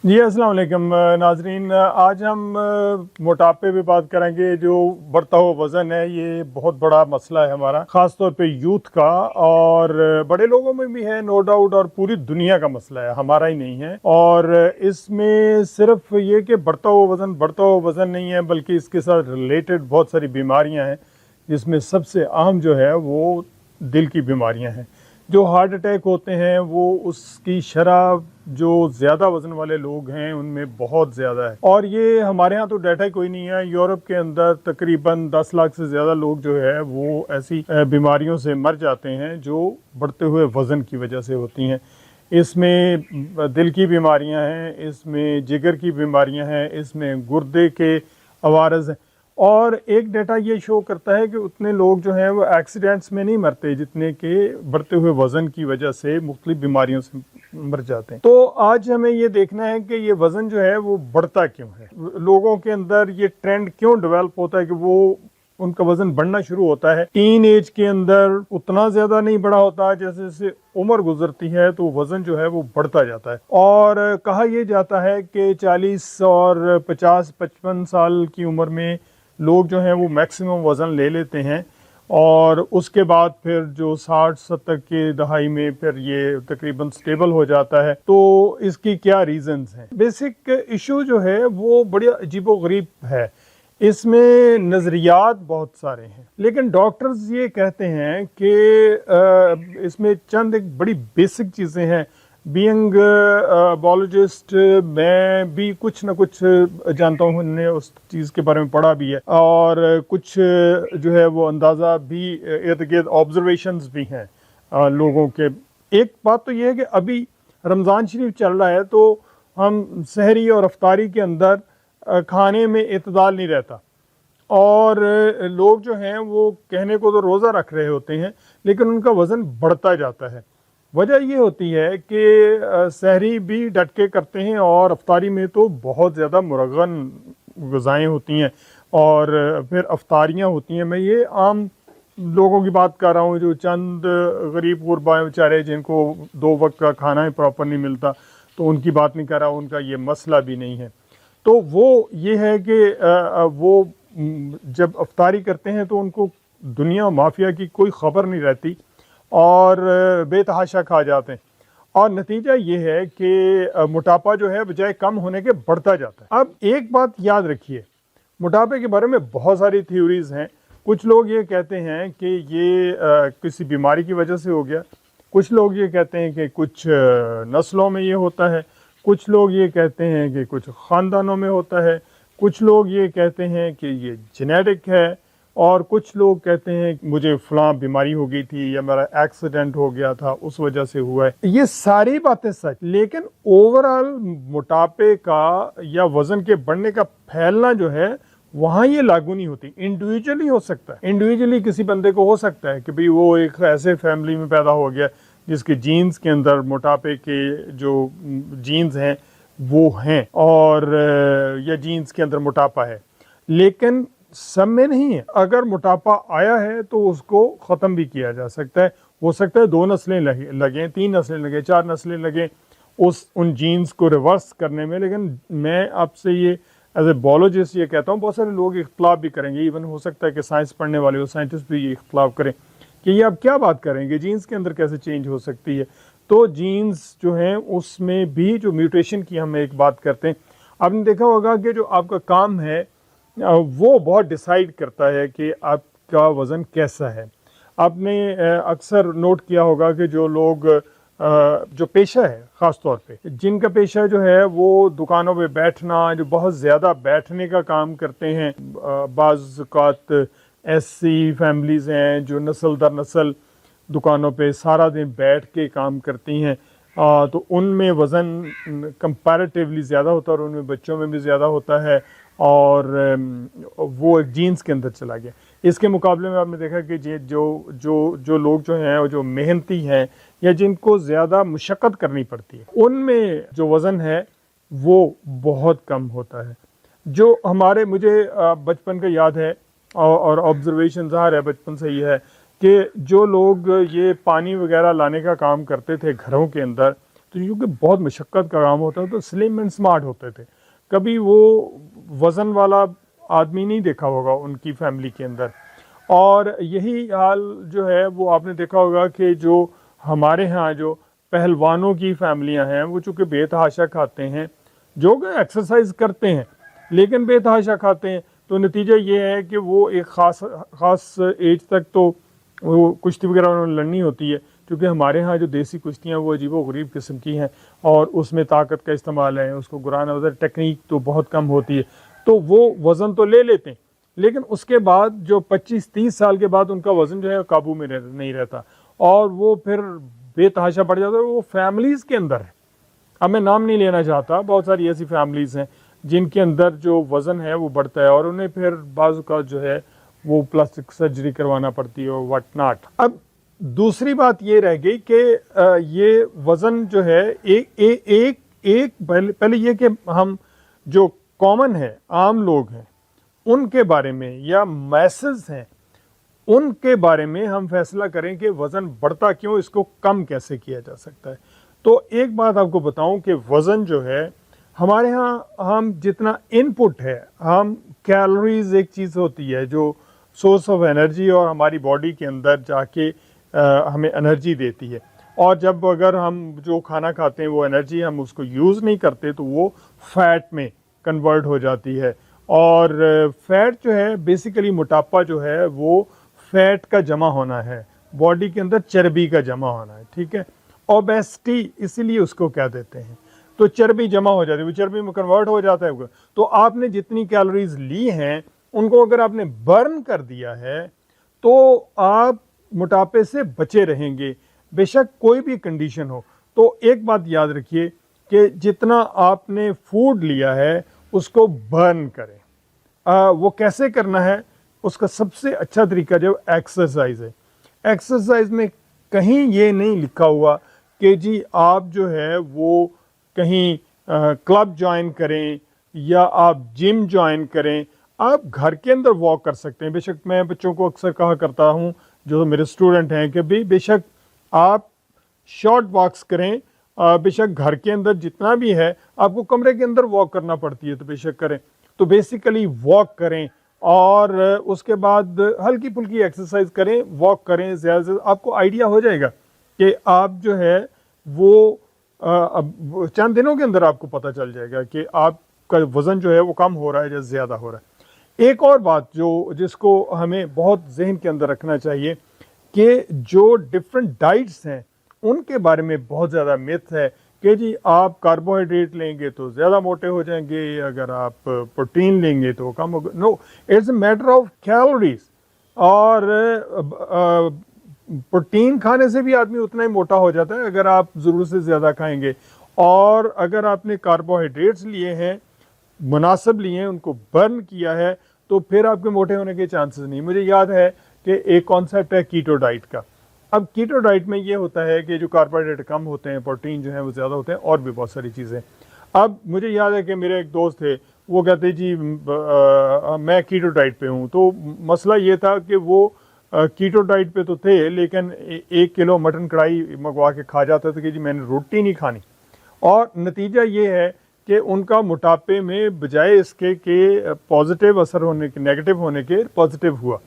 जी अस्सलाम वालेकुम नाजरीन। आज हम मोटापे पे बात करेंगे। जो बढ़ता हुआ वज़न है ये बहुत बड़ा मसला है हमारा, ख़ास तौर पे यूथ का, और बड़े लोगों में भी है नो डाउट, और पूरी दुनिया का मसला है, हमारा ही नहीं है। और इसमें सिर्फ ये कि बढ़ता हुआ वज़न नहीं है, बल्कि इसके साथ रिलेटेड बहुत सारी बीमारियां हैं, जिसमें सबसे अहम जो है वो दिल की बीमारियां हैं। जो हार्ट अटैक होते हैं वो उसकी शरह जो ज़्यादा वज़न वाले लोग हैं उनमें बहुत ज़्यादा है। और ये हमारे यहाँ तो डाटा कोई नहीं है, यूरोप के अंदर तकरीबन 10 लाख से ज़्यादा लोग जो है वो ऐसी बीमारियों से मर जाते हैं जो बढ़ते हुए वज़न की वजह से होती हैं। इसमें दिल की बीमारियां हैं, इसमें जिगर की बीमारियां हैं, इसमें गुर्दे के अवारज हैं। और एक डाटा ये शो करता है कि उतने लोग जो हैं वो एक्सीडेंट्स में नहीं मरते जितने के बढ़ते हुए वज़न की वजह से मुख्तलिफ बीमारियों से मर जाते हैं। तो आज हमें ये देखना है कि ये वज़न जो है वो बढ़ता क्यों है, लोगों के अंदर ये ट्रेंड क्यों डेवलप होता है कि वो उनका वजन बढ़ना शुरू होता है। टीन एज के अंदर उतना ज्यादा नहीं बढ़ा होता, जैसे जैसे उम्र गुजरती है तो वजन जो है वो बढ़ता जाता है। और कहा यह जाता है कि 40 और 50-55 साल की उम्र में लोग जो हैं वो मैक्सिमम वज़न ले लेते हैं, और उसके बाद फिर जो 60-70 के दहाई में फिर ये तकरीबन स्टेबल हो जाता है। तो इसकी क्या रीजंस हैं? बेसिक इशू जो है वो बड़ी अजीबोगरीब है। इसमें नज़रियात बहुत सारे हैं, लेकिन डॉक्टर्स ये कहते हैं कि इसमें चंद एक बड़ी बेसिक चीज़ें हैं। बीइंग बायोलॉजिस्ट मैं भी कुछ ना कुछ जानता हूँ, हमने उस चीज़ के बारे में पढ़ा भी है, और कुछ जो है वो अंदाज़ा भी, इर्द गिर्द ऑब्जर्वेशंस भी हैं लोगों के। एक बात तो ये है कि अभी रमज़ान शरीफ चल रहा है, तो हम सहरी और अफ्तारी के अंदर खाने में इतदाल नहीं रहता, और लोग जो हैं वो कहने को तो रोज़ा रख रहे होते हैं लेकिन उनका वज़न बढ़ता जाता है। वजह ये होती है कि सहरी भी डट के करते हैं, और अफ्तारी में तो बहुत ज़्यादा मुरगन ग़िज़ाएँ होती हैं, और फिर अफ्तारियाँ होती हैं। मैं ये आम लोगों की बात कर रहा हूँ जो चंद गरीब गुरबा बेचारे जिनको 2 वक्त का खाना ही प्रॉपर नहीं मिलता, तो उनकी बात नहीं कर रहा, उनका ये मसला भी नहीं है। तो वो ये है कि वो जब अफ्तारी करते हैं तो उनको दुनिया माफिया की कोई ख़बर नहीं रहती, और बेतहाशा खा जाते हैं, और नतीजा ये है कि मोटापा जो है बजाय कम होने के बढ़ता जाता है। अब एक बात याद रखिए, मोटापे के बारे में बहुत सारी थ्योरीज हैं। कुछ लोग ये कहते हैं कि ये किसी बीमारी की वजह से हो गया, कुछ लोग ये कहते हैं कि कुछ नस्लों में ये होता है, कुछ लोग ये कहते हैं कि कुछ ख़ानदानों में होता है, कुछ लोग ये कहते हैं कि ये जेनेटिक है, और कुछ लोग कहते हैं कि मुझे फ़लाँ बीमारी हो गई थी या मेरा एक्सीडेंट हो गया था उस वजह से हुआ है। ये सारी बातें सच, लेकिन ओवरऑल मोटापे का या वज़न के बढ़ने का फैलना जो है वहाँ ये लागू नहीं होती। इंडिविजुअली हो सकता है, इंडिविजुअली किसी बंदे को हो सकता है कि भाई वो एक ऐसे फैमिली में पैदा हो गया जिसके जीन्स के अंदर मोटापे के जो जीन्स हैं वो हैं, और या जीन्स के अंदर मोटापा है, लेकिन सब में नहीं है। अगर मोटापा आया है तो उसको ख़त्म भी किया जा सकता है। हो सकता है 2 नस्लें लगें, 3 नस्लें लगें, 4 नस्लें लगें उन जीन्स को रिवर्स करने में। लेकिन मैं आपसे ये एज ए बायोलॉजिस्ट ये कहता हूँ, बहुत सारे लोग इख्तलाफ भी करेंगे, इवन हो सकता है कि साइंस पढ़ने वाले साइंटिस्ट भी ये इख्तलाफ करें कि ये आप क्या बात करेंगे, जीन्स के अंदर कैसे चेंज हो सकती है। तो जीन्स जो हैं उसमें भी जो म्यूटेशन की हम एक बात करते हैं, आपने देखा होगा कि जो आपका काम है वो बहुत डिसाइड करता है कि आपका वज़न कैसा है। आपने अक्सर नोट किया होगा कि जो लोग जो पेशा है, ख़ास तौर पे जिनका पेशा जो है वो दुकानों पे बैठना, जो बहुत ज़्यादा बैठने का काम करते हैं, बाज़ औक़ात ऐसी फैमिलीज़ हैं जो नस्ल दर नस्ल दुकानों पे सारा दिन बैठ के काम करती हैं, तो उनमें वज़न कंपैरेटिवली ज़्यादा होता है, और उनमें बच्चों में भी ज़्यादा होता है, और वो जीन्स के अंदर चला गया। इसके मुकाबले में आपने देखा कि जो लोग जो हैं और जो मेहनती हैं या जिनको ज़्यादा मुशक्क़त करनी पड़ती है, उनमें जो वज़न है वो बहुत कम होता है। जो हमारे मुझे बचपन का याद है, और ऑब्जर्वेशन ज़ाहिर है बचपन से ही है कि जो लोग ये पानी वगैरह लाने का काम करते थे घरों के अंदर, तो तो क्योंकि बहुत मशक्क़त का काम होता है तो स्लिम एंड स्मार्ट होते थे। कभी वो वज़न वाला आदमी नहीं देखा होगा उनकी फैमिली के अंदर। और यही हाल जो है वो आपने देखा होगा कि जो हमारे यहाँ जो पहलवानों की फैमिलियाँ हैं वो चूँकि बेतहाशा खाते हैं, जो कि एक्सरसाइज करते हैं लेकिन बेतहाशा खाते हैं, तो नतीजा ये है कि वो एक ख़ास एज तक तो वो कुश्ती वगैरह उन्होंने लड़नी होती है। क्योंकि हमारे यहाँ जो देसी कुश्तियाँ वो अजीबो-गरीब किस्म की हैं और उसमें ताकत का इस्तेमाल है, उसको गिराना उधर टेक्निक तो बहुत कम होती है, तो वो वज़न तो ले लेते हैं लेकिन उसके बाद जो 25-30 साल के बाद उनका वज़न जो है काबू में नहीं रहता और वो फिर बेतहाशा बढ़ जाता है। वो फैमिलीज़ के अंदर है, अब मैं नाम नहीं लेना चाहता, बहुत सारी ऐसी फैमिलीज़ हैं जिनके अंदर जो वज़न है वो बढ़ता है और उन्हें फिर बाज़ का जो है वो प्लास्टिक सर्जरी करवाना पड़ती है और व्हाट नॉट। अब दूसरी बात ये रह गई कि ये वज़न जो है एक पहले ये कि हम जो कॉमन है, आम लोग हैं, उनके बारे में या मैसेज हैं उनके बारे में हम फैसला करें कि वज़न बढ़ता क्यों, इसको कम कैसे किया जा सकता है। तो एक बात आपको बताऊं कि वज़न जो है हमारे यहाँ हम जितना इनपुट है, हम कैलोरीज एक चीज़ होती है जो सोर्स ऑफ एनर्जी और हमारी बॉडी के अंदर जाके हमें एनर्जी देती है, और जब अगर हम जो खाना खाते हैं वो एनर्जी हम उसको यूज़ नहीं करते तो वो फैट में कन्वर्ट हो जाती है। और फैट जो है बेसिकली मोटापा जो है वो फैट का जमा होना है, बॉडी के अंदर चर्बी का जमा होना है, ठीक है। ओबेसिटी इसीलिए उसको क्या देते हैं, तो चर्बी जमा हो जाती है, वो चर्बी में कन्वर्ट हो जाता है। तो आपने जितनी कैलोरीज ली हैं उनको अगर आपने बर्न कर दिया है तो आप मोटापे से बचे रहेंगे, बेशक कोई भी कंडीशन हो। तो एक बात याद रखिए कि जितना आपने फूड लिया है उसको बर्न करें। वो कैसे करना है, उसका सबसे अच्छा तरीका जो एक्सरसाइज है। एक्सरसाइज में कहीं ये नहीं लिखा हुआ कि जी आप जो है वो कहीं क्लब ज्वाइन करें या आप जिम ज्वाइन करें, आप घर के अंदर वॉक कर सकते हैं। बेशक मैं बच्चों को अक्सर कहा करता हूँ जो मेरे स्टूडेंट हैं कि भी बेशक आप शॉर्ट वॉक्स करें, बेशक घर के अंदर जितना भी है, आपको कमरे के अंदर वॉक करना पड़ती है तो बेशक करें। तो बेसिकली वॉक करें और उसके बाद हल्की फुल्की एक्सरसाइज करें, वॉक करें ज़्यादा से आपको आइडिया हो जाएगा कि आप जो है वो चंद दिनों के अंदर आपको पता चल जाएगा कि आपका वज़न जो है वो कम हो रहा है या ज़्यादा हो रहा है। एक और बात जिसको हमें बहुत जहन के अंदर रखना चाहिए कि जो डिफरेंट डाइट्स हैं उनके बारे में बहुत ज़्यादा मिथ है कि जी आप कार्बोहाइड्रेट लेंगे तो ज़्यादा मोटे हो जाएंगे, अगर आप प्रोटीन लेंगे तो कम होगा। No, it's a matter of calories. और प्रोटीन खाने से भी आदमी उतना ही मोटा हो जाता है अगर आप ज़रूरत से ज़्यादा खाएंगे, और अगर आपने कार्बोहाइड्रेट्स लिए हैं, मुनासिब लिए हैं, उनको बर्न किया है, तो फिर आपके मोटे होने के चांसेस नहीं। मुझे याद है कि एक कॉन्सेप्ट है कीटो डाइट का। अब कीटो डाइट में ये होता है कि जो कार्बोहाइड्रेट कम होते हैं, प्रोटीन जो है वो ज़्यादा होते हैं और भी बहुत सारी चीज़ें। अब मुझे याद है कि मेरे एक दोस्त थे, वो कहते जी मैं कीटो डाइट पे हूँ। तो मसला ये था कि वो कीटो डाइट पे तो थे लेकिन 1 किलो मटन कढ़ाई मंगवा के खा जाता था कि जी मैंने रोटी नहीं खानी, और नतीजा ये है कि उनका मोटापे में बजाय इसके कि पॉजिटिव असर होने के, नेगेटिव होने के पॉजिटिव हुआ,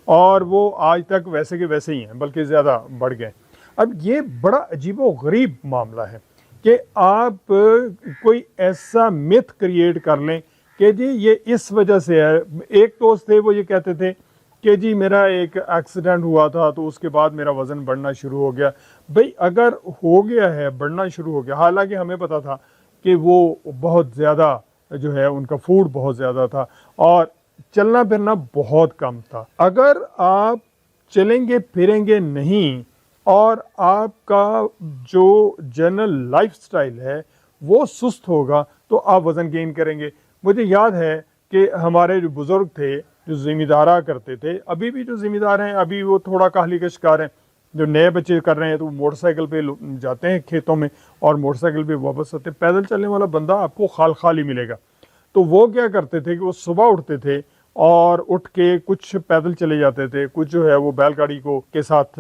और वो आज तक वैसे के वैसे ही हैं, बल्कि ज़्यादा बढ़ गए। अब ये बड़ा अजीबो-गरीब मामला है कि आप कोई ऐसा मिथ क्रिएट कर लें कि जी ये इस वजह से है। एक दोस्त थे, वो ये कहते थे कि जी मेरा एक एक्सीडेंट हुआ था तो उसके बाद मेरा वज़न बढ़ना शुरू हो गया। भाई अगर हो गया है, बढ़ना शुरू हो गया, हालांकि हमें पता था कि वो बहुत ज़्यादा जो है उनका फूड बहुत ज़्यादा था और चलना फिरना बहुत कम था। अगर आप चलेंगे फिरेंगे नहीं और आपका जो जनरल लाइफस्टाइल है वो सुस्त होगा तो आप वज़न गेन करेंगे। मुझे याद है कि हमारे जो बुज़ुर्ग थे जो ज़िम्मेदारा करते थे, अभी भी जो ज़िम्मेदार हैं, अभी वो थोड़ा काहली का शिकार हैं। जो नए बच्चे कर रहे हैं तो मोटरसाइकिल पे जाते हैं खेतों में और मोटरसाइकिल पे वापस आते हैं। पैदल चलने वाला बंदा आपको खाल ही मिलेगा। तो वो क्या करते थे कि वो सुबह उठते थे और उठ के कुछ पैदल चले जाते थे, कुछ जो है वो बैलगाड़ी को के साथ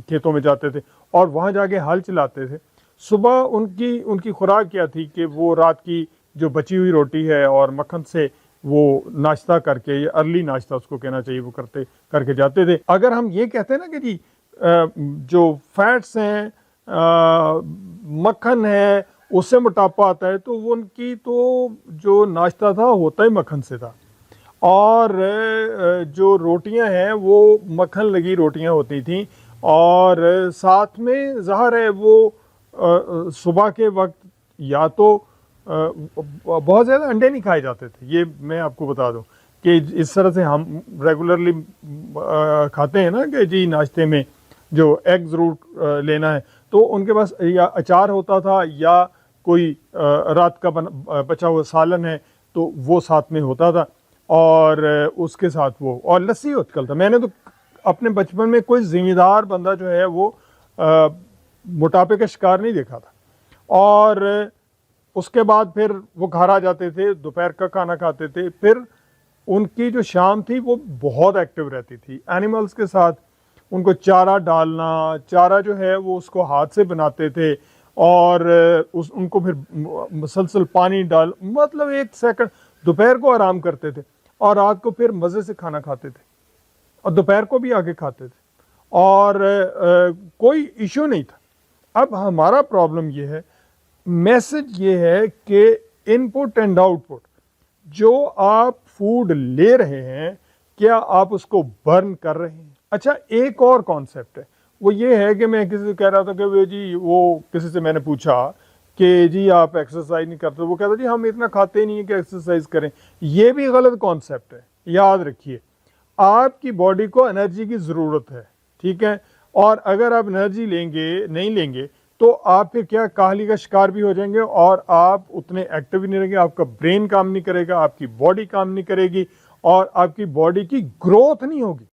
खेतों में जाते थे और वहाँ जाके हल चलाते थे। सुबह उनकी उनकी खुराक क्या थी कि वो रात की जो बची हुई रोटी है और मक्खन से वो नाश्ता करके, या अर्ली नाश्ता उसको कहना चाहिए, वो करके जाते थे। अगर हम ये कहते हैं ना कि जी जो फैट्स हैं, मक्खन है, उससे मोटापा आता है, तो वो उनकी तो जो नाश्ता था होता ही मक्खन से था। और जो रोटियां हैं वो मक्खन लगी रोटियां होती थी, और साथ में ज़ाहिर है वो सुबह के वक्त या तो बहुत ज़्यादा अंडे नहीं खाए जाते थे। ये मैं आपको बता दूं कि इस तरह से हम रेगुलरली खाते हैं ना कि जी नाश्ते में जो एग ज़रूर लेना है, तो उनके पास या अचार होता था या कोई रात का बचा हुआ सालन है तो वो साथ में होता था, और उसके साथ वो और लस्सी होती था। मैंने तो अपने बचपन में कोई ज़िम्मेदार बंदा जो है वो मोटापे का शिकार नहीं देखा था। और उसके बाद फिर वो घर आ जाते थे, दोपहर का खाना खाते थे, फिर उनकी जो शाम थी वो बहुत एक्टिव रहती थी एनिमल्स के साथ। उनको चारा डालना, चारा जो है वो उसको हाथ से बनाते थे, और उनको फिर मुसलसल पानी डाल, मतलब 1 सेकंड, दोपहर को आराम करते थे और रात को फिर मज़े से खाना खाते थे, और दोपहर को भी आके खाते थे, और कोई इशू नहीं था। अब हमारा प्रॉब्लम ये है, मैसेज ये है कि इनपुट एंड आउटपुट, जो आप फूड ले रहे हैं क्या आप उसको बर्न कर रहे हैं? अच्छा, एक और कॉन्सेप्ट है, वो ये है कि मैं किसी से कह रहा था कि वे जी, वो किसी से मैंने पूछा कि जी आप एक्सरसाइज नहीं करते, वो कहता जी हम इतना खाते ही नहीं है कि एक्सरसाइज करें। ये भी गलत कॉन्सेप्ट है। याद रखिए, आपकी बॉडी को एनर्जी की ज़रूरत है, ठीक है, और अगर आप एनर्जी नहीं लेंगे तो आप फिर क्या काहली का शिकार भी हो जाएंगे, और आप उतने एक्टिव नहीं रहेंगे, आपका ब्रेन काम नहीं करेगा, आपकी बॉडी काम नहीं करेगी, और आपकी बॉडी की ग्रोथ नहीं होगी।